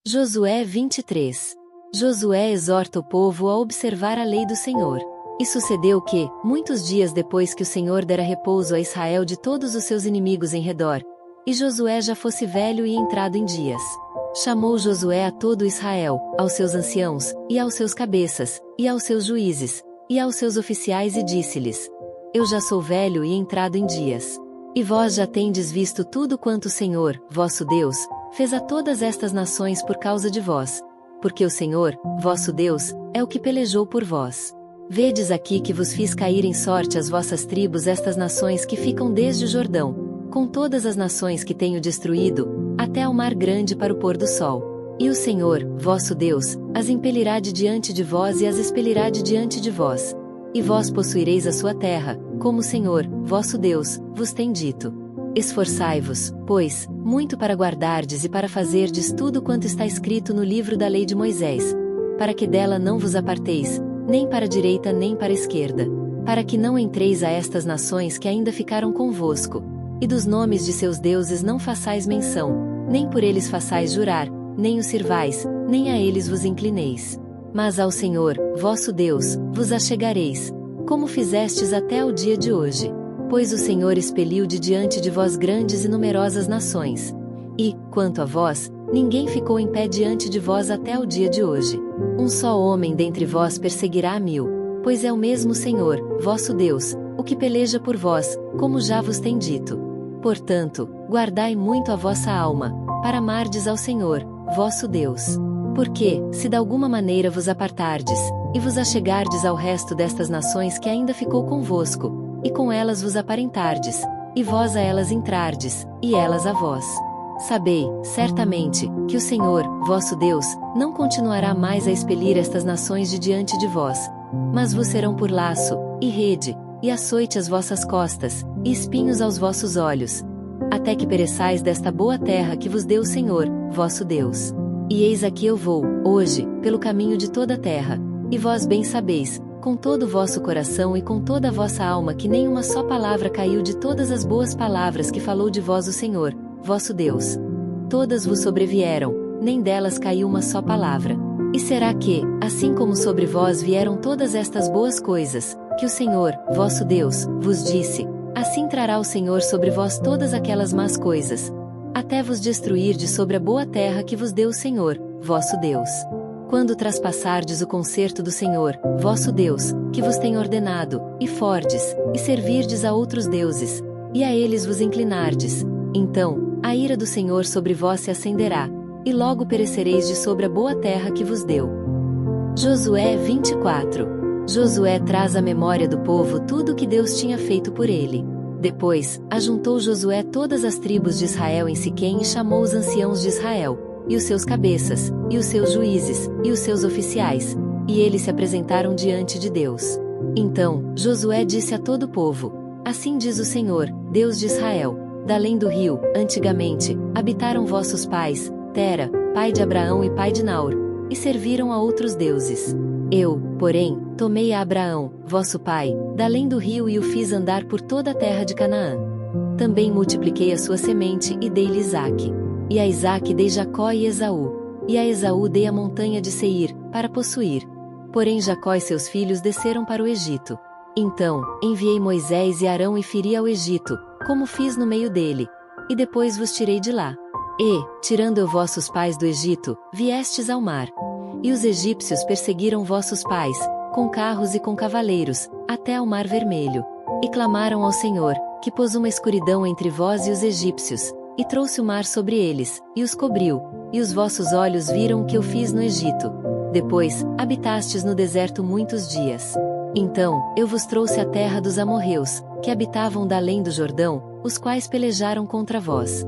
Josué 23. Josué exorta o povo a observar a lei do Senhor. E sucedeu que, muitos dias depois que o Senhor dera repouso a Israel de todos os seus inimigos em redor, e Josué já fosse velho e entrado em dias, chamou Josué a todo Israel, aos seus anciãos, e aos seus cabeças, e aos seus juízes, e aos seus oficiais e disse-lhes: Eu já sou velho e entrado em dias. E vós já tendes visto tudo quanto o Senhor, vosso Deus, fez a todas estas nações por causa de vós. Porque o Senhor, vosso Deus, é o que pelejou por vós. Vedes aqui que vos fiz cair em sorte as vossas tribos, estas nações que ficam desde o Jordão, com todas as nações que tenho destruído, até ao mar grande para o pôr do sol. E o Senhor, vosso Deus, as impelirá de diante de vós e as expelirá de diante de vós. E vós possuireis a sua terra, como o Senhor, vosso Deus, vos tem dito. Esforçai-vos, pois, muito para guardardes e para fazerdes tudo quanto está escrito no livro da lei de Moisés, para que dela não vos aparteis, nem para a direita nem para a esquerda, para que não entreis a estas nações que ainda ficaram convosco, e dos nomes de seus deuses não façais menção, nem por eles façais jurar, nem os sirvais, nem a eles vos inclineis. Mas ao Senhor, vosso Deus, vos achegareis, como fizestes até o dia de hoje. Pois o Senhor expeliu de diante de vós grandes e numerosas nações. E, quanto a vós, ninguém ficou em pé diante de vós até o dia de hoje. Um só homem dentre vós perseguirá 1000, pois é o mesmo Senhor, vosso Deus, o que peleja por vós, como já vos tem dito. Portanto, guardai muito a vossa alma, para amardes ao Senhor, vosso Deus. Porque, se de alguma maneira vos apartardes, e vos achegardes ao resto destas nações que ainda ficou convosco, e com elas vos aparentardes, e vós a elas entrardes, e elas a vós. Sabei, certamente, que o Senhor, vosso Deus, não continuará mais a expelir estas nações de diante de vós, mas vos serão por laço, e rede, e açoite às vossas costas, e espinhos aos vossos olhos, até que pereçais desta boa terra que vos deu o Senhor, vosso Deus. E eis aqui eu vou, hoje, pelo caminho de toda a terra, e vós bem sabeis, com todo o vosso coração e com toda a vossa alma, que nem uma só palavra caiu de todas as boas palavras que falou de vós o Senhor, vosso Deus. Todas vos sobrevieram, nem delas caiu uma só palavra. E será que, assim como sobre vós vieram todas estas boas coisas, que o Senhor, vosso Deus, vos disse, assim trará o Senhor sobre vós todas aquelas más coisas, até vos destruir de sobre a boa terra que vos deu o Senhor, vosso Deus. Quando traspassardes o concerto do Senhor, vosso Deus, que vos tem ordenado, e fordes, e servirdes a outros deuses, e a eles vos inclinardes, então, a ira do Senhor sobre vós se acenderá, e logo perecereis de sobre a boa terra que vos deu. Josué 24. Josué traz à memória do povo tudo o que Deus tinha feito por ele. Depois, ajuntou Josué todas as tribos de Israel em Siquém e chamou os anciãos de Israel, e os seus cabeças, e os seus juízes, e os seus oficiais, e eles se apresentaram diante de Deus. Então, Josué disse a todo o povo: Assim diz o Senhor, Deus de Israel: Da além do rio, antigamente, habitaram vossos pais, Tera, pai de Abraão e pai de Naor, e serviram a outros deuses. Eu, porém, tomei a Abraão, vosso pai, da além do rio e o fiz andar por toda a terra de Canaã. Também multipliquei a sua semente e dei-lhe Isaque. E a Isaque dei Jacó e Esaú. E a Esaú dei a montanha de Seir, para possuir. Porém Jacó e seus filhos desceram para o Egito. Então, enviei Moisés e Arão e feri ao Egito, como fiz no meio dele. E depois vos tirei de lá. E, tirando eu vossos pais do Egito, viestes ao mar. E os egípcios perseguiram vossos pais, com carros e com cavaleiros, até ao mar vermelho. E clamaram ao Senhor, que pôs uma escuridão entre vós e os egípcios, e trouxe o mar sobre eles, e os cobriu, e os vossos olhos viram o que eu fiz no Egito. Depois, habitastes no deserto muitos dias. Então, eu vos trouxe a terra dos amorreus, que habitavam da além do Jordão, os quais pelejaram contra vós.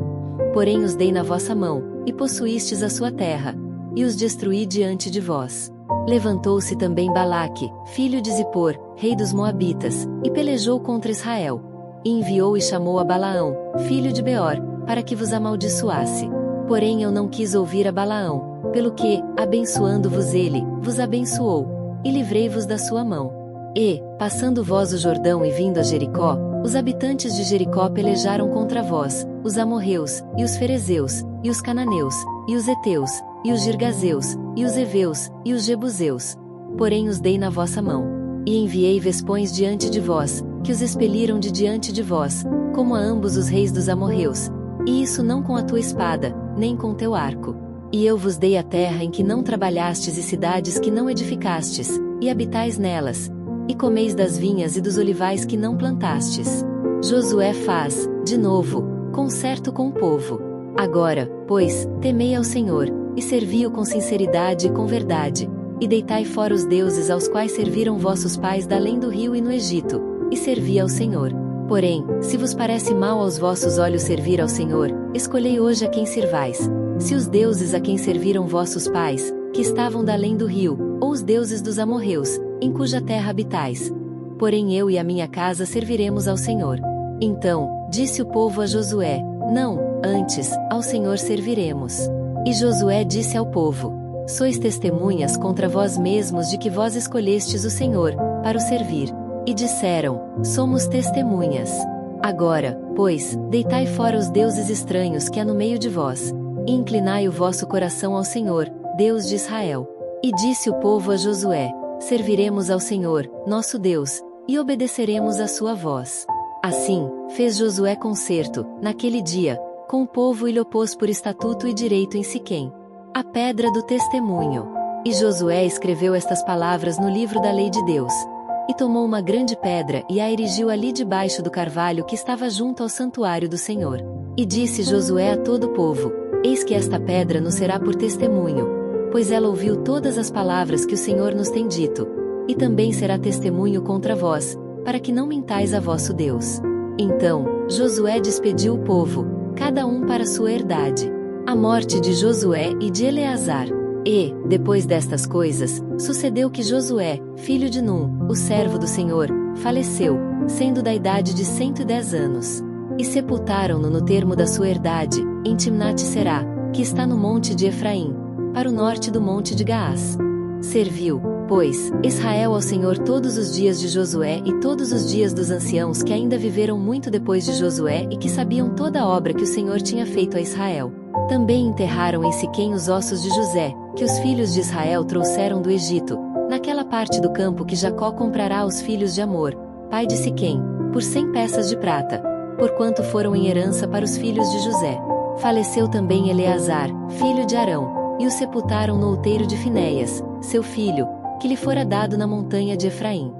Porém os dei na vossa mão, e possuístes a sua terra, e os destruí diante de vós. Levantou-se também Balaque, filho de Zippor, rei dos Moabitas, e pelejou contra Israel. E enviou e chamou a Balaão, filho de Beor, para que vos amaldiçoasse. Porém eu não quis ouvir a Balaão, pelo que, abençoando-vos ele, vos abençoou, e livrei-vos da sua mão. E, passando vós o Jordão e vindo a Jericó, os habitantes de Jericó pelejaram contra vós, os amorreus, e os ferezeus, e os cananeus, e os heteus, e os Girgazeus, e os Heveus, e os Jebuseus. Porém os dei na vossa mão. E enviei vespões diante de vós, que os expeliram de diante de vós, como a ambos os reis dos amorreus. E isso não com a tua espada, nem com teu arco. E eu vos dei a terra em que não trabalhastes e cidades que não edificastes, e habitais nelas. E comeis das vinhas e dos olivais que não plantastes. Josué faz, de novo, concerto com o povo. Agora, pois, temei ao Senhor, e servi-o com sinceridade e com verdade. E deitai fora os deuses aos quais serviram vossos pais da além do rio e no Egito, e servi ao Senhor. Porém, se vos parece mal aos vossos olhos servir ao Senhor, escolhei hoje a quem servais. Se os deuses a quem serviram vossos pais, que estavam da além do rio, ou os deuses dos amorreus, em cuja terra habitais. Porém eu e a minha casa serviremos ao Senhor. Então, disse o povo a Josué: Não, antes, ao Senhor serviremos. E Josué disse ao povo: Sois testemunhas contra vós mesmos de que vós escolhestes o Senhor, para o servir. E disseram: Somos testemunhas. Agora, pois, deitai fora os deuses estranhos que há no meio de vós, e inclinai o vosso coração ao Senhor, Deus de Israel. E disse o povo a Josué: Serviremos ao Senhor, nosso Deus, e obedeceremos à sua voz. Assim, fez Josué concerto, naquele dia, com o povo e lhe pôs por estatuto e direito em Siquém a pedra do testemunho. E Josué escreveu estas palavras no livro da lei de Deus. E tomou uma grande pedra e a erigiu ali debaixo do carvalho que estava junto ao santuário do Senhor. E disse Josué a todo o povo: Eis que esta pedra nos será por testemunho, pois ela ouviu todas as palavras que o Senhor nos tem dito. E também será testemunho contra vós, para que não mintais a vosso Deus. Então, Josué despediu o povo, cada um para sua herdade. A morte de Josué e de Eleazar. E, depois destas coisas, sucedeu que Josué, filho de Num, o servo do Senhor, faleceu, sendo da idade de 110 anos. E sepultaram-no no termo da sua herdade, em Timnat-Será, que está no monte de Efraim, para o norte do monte de Gaás. Serviu, pois, Israel ao Senhor todos os dias de Josué e todos os dias dos anciãos que ainda viveram muito depois de Josué e que sabiam toda a obra que o Senhor tinha feito a Israel. Também enterraram em Siquém os ossos de José, que os filhos de Israel trouxeram do Egito, naquela parte do campo que Jacó comprará aos filhos de Amor, pai de Siquém, por 100 peças de prata, porquanto foram em herança para os filhos de José. Faleceu também Eleazar, filho de Arão, e o sepultaram no outeiro de Finéias, seu filho, que lhe fora dado na montanha de Efraim.